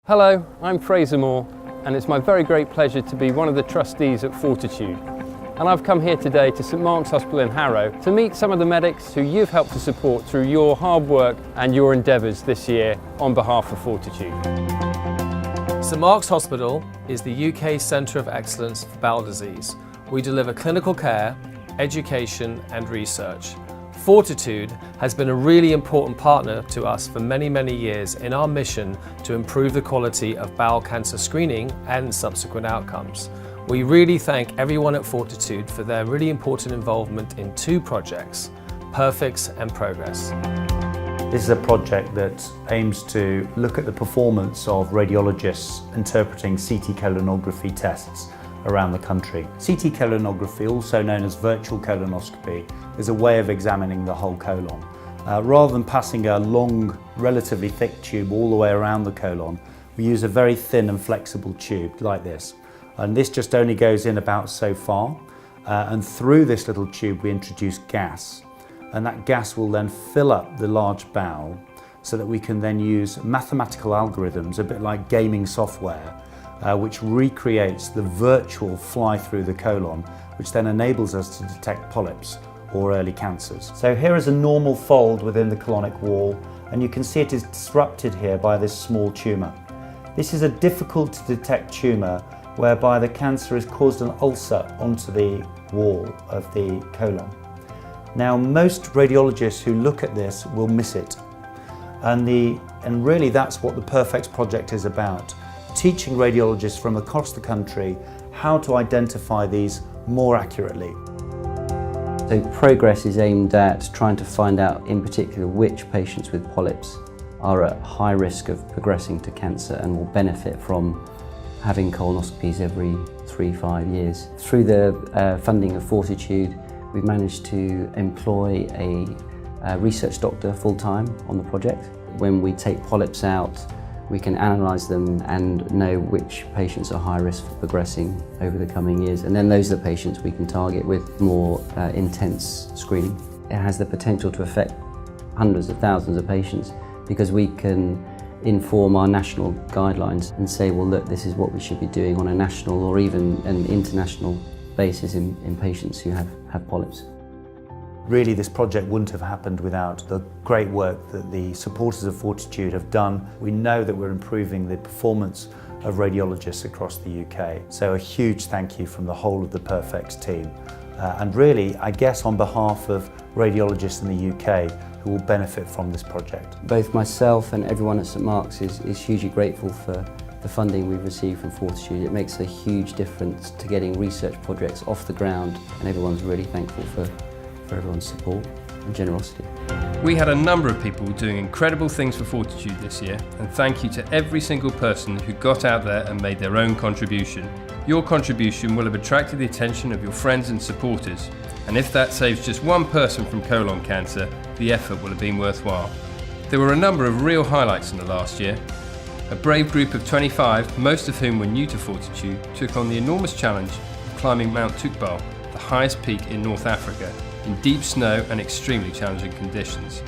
Hello, I'm Fraser Moore, and it's my very great pleasure to be one of the trustees at 40tude. And I've come here today to St Mark's Hospital in Harrow to meet some of the medics who you've helped to support through your hard work and your endeavours this year on behalf of 40tude. St Mark's Hospital is the UK's Centre of Excellence for bowel disease. We deliver clinical care, education and research. 40tude has been a really important partner to us for many, many years in our mission to improve the quality of bowel cancer screening and subsequent outcomes. We really thank everyone at 40tude for their really important involvement in two projects, Perfix and Progress. This is a project that aims to look at the performance of radiologists interpreting CT colonography tests around the country. CT colonography, also known as virtual colonoscopy, is a way of examining the whole colon. Rather than passing a long, relatively thick tube all the way around the colon, we use a very thin and flexible tube like this. And this just only goes in about so far, and through this little tube we introduce gas. And that gas will then fill up the large bowel so that we can then use mathematical algorithms, a bit like gaming software, which recreates the virtual fly through the colon, which then enables us to detect polyps or early cancers. So here is a normal fold within the colonic wall, and you can see it is disrupted here by this small tumour. This is a difficult to detect tumour whereby the cancer has caused an ulcer onto the wall of the colon. Now, most radiologists who look at this will miss it, and really that's what the Perfix project is about, teaching radiologists from across the country how to identify these more accurately. So Progress is aimed at trying to find out in particular which patients with polyps are at high risk of progressing to cancer and will benefit from having colonoscopies every 3-5 years. Through the funding of 40tude, we've managed to employ a research doctor full-time on the project. When we take polyps out, we can analyse them and know which patients are high risk for progressing over the coming years. And then those are the patients we can target with more intense screening. It has the potential to affect hundreds of thousands of patients because we can inform our national guidelines and say, well, look, this is what we should be doing on a national or even an international basis in patients who have polyps. Really, this project wouldn't have happened without the great work that the supporters of 40tude have done. We know that we're improving the performance of radiologists across the UK. So a huge thank you from the whole of the Perfix team. And really, I guess on behalf of radiologists in the UK who will benefit from this project. Both myself and everyone at St Mark's is hugely grateful for the funding we've received from 40tude. It makes a huge difference to getting research projects off the ground, and everyone's really thankful for everyone's support and generosity. We had a number of people doing incredible things for 40tude this year, and thank you to every single person who got out there and made their own contribution. Your contribution will have attracted the attention of your friends and supporters, and if that saves just one person from colon cancer, the effort will have been worthwhile. There were a number of real highlights in the last year. A brave group of 25, most of whom were new to 40tude, took on the enormous challenge of climbing Mount Tukbal, the highest peak in North Africa, in deep snow and extremely challenging conditions.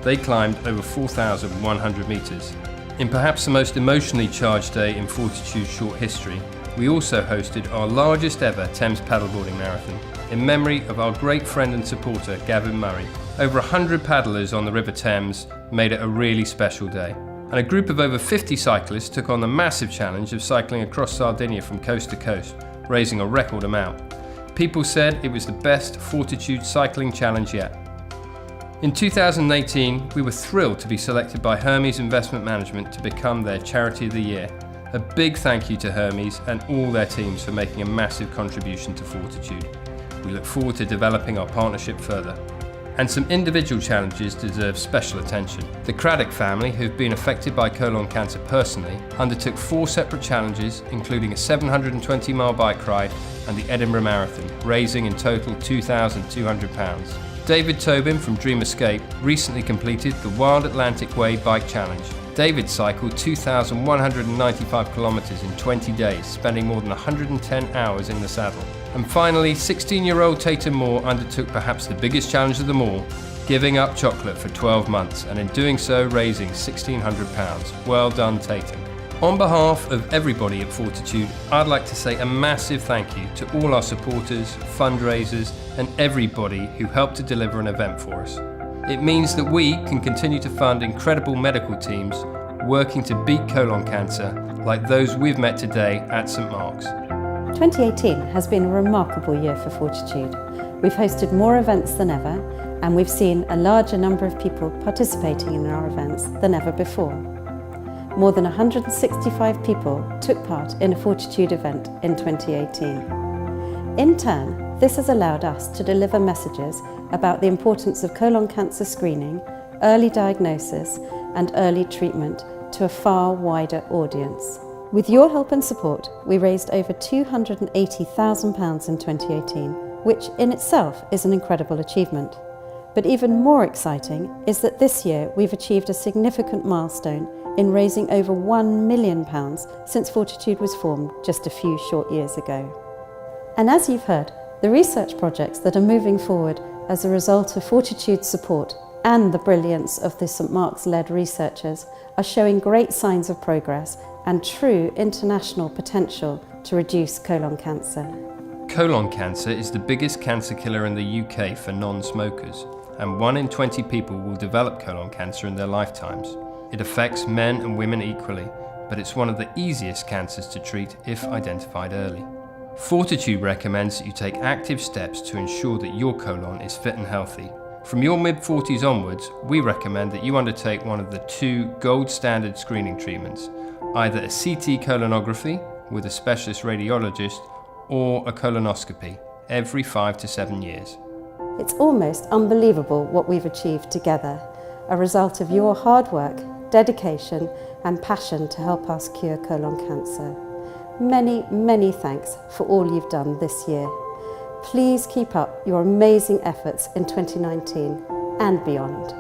They climbed over 4,100 metres. In perhaps the most emotionally charged day in 40tude's short history, we also hosted our largest ever Thames paddleboarding marathon, in memory of our great friend and supporter Gavin Murray. Over 100 paddlers on the River Thames made it a really special day. And a group of over 50 cyclists took on the massive challenge of cycling across Sardinia from coast to coast, raising a record amount. People said it was the best 40tude cycling challenge yet. In 2018, we were thrilled to be selected by Hermes Investment Management to become their Charity of the Year. A big thank you to Hermes and all their teams for making a massive contribution to 40tude. We look forward to developing our partnership further. And some individual challenges deserve special attention. The Craddock family, who've been affected by colon cancer personally, undertook 4 separate challenges, including a 720-mile bike ride and the Edinburgh Marathon, raising in total £2,200. David Tobin from Dream Escape recently completed the Wild Atlantic Way Bike Challenge. David cycled 2,195 kilometres in 20 days, spending more than 110 hours in the saddle. And finally, 16-year-old Tatum Moore undertook perhaps the biggest challenge of them all, giving up chocolate for 12 months, and in doing so raising £1,600. Well done, Tatum. On behalf of everybody at Fortitude, I'd like to say a massive thank you to all our supporters, fundraisers, and everybody who helped to deliver an event for us. It means that we can continue to fund incredible medical teams working to beat colon cancer like those we've met today at St Mark's. 2018 has been a remarkable year for Fortitude. We've hosted more events than ever, and we've seen a larger number of people participating in our events than ever before. More than 165 people took part in a Fortitude event in 2018. In turn, this has allowed us to deliver messages about the importance of colon cancer screening, early diagnosis, and early treatment to a far wider audience. With your help and support, we raised over £280,000 in 2018, which in itself is an incredible achievement. But even more exciting is that this year we've achieved a significant milestone in raising over £1 million since Fortitude was formed just a few short years ago. And as you've heard, the research projects that are moving forward as a result of Fortitude's support and the brilliance of the St Mark's-led researchers are showing great signs of progress and true international potential to reduce colon cancer. Colon cancer is the biggest cancer killer in the UK for non-smokers, and 1 in 20 people will develop colon cancer in their lifetimes. It affects men and women equally, but it's one of the easiest cancers to treat if identified early. Fortitude recommends that you take active steps to ensure that your colon is fit and healthy. From your mid-40s onwards, we recommend that you undertake one of the 2 gold standard screening treatments, either a CT colonography with a specialist radiologist or a colonoscopy every 5 to 7 years. It's almost unbelievable what we've achieved together, a result of your hard work, dedication and passion to help us cure colon cancer. Many, many thanks for all you've done this year. Please keep up your amazing efforts in 2019 and beyond.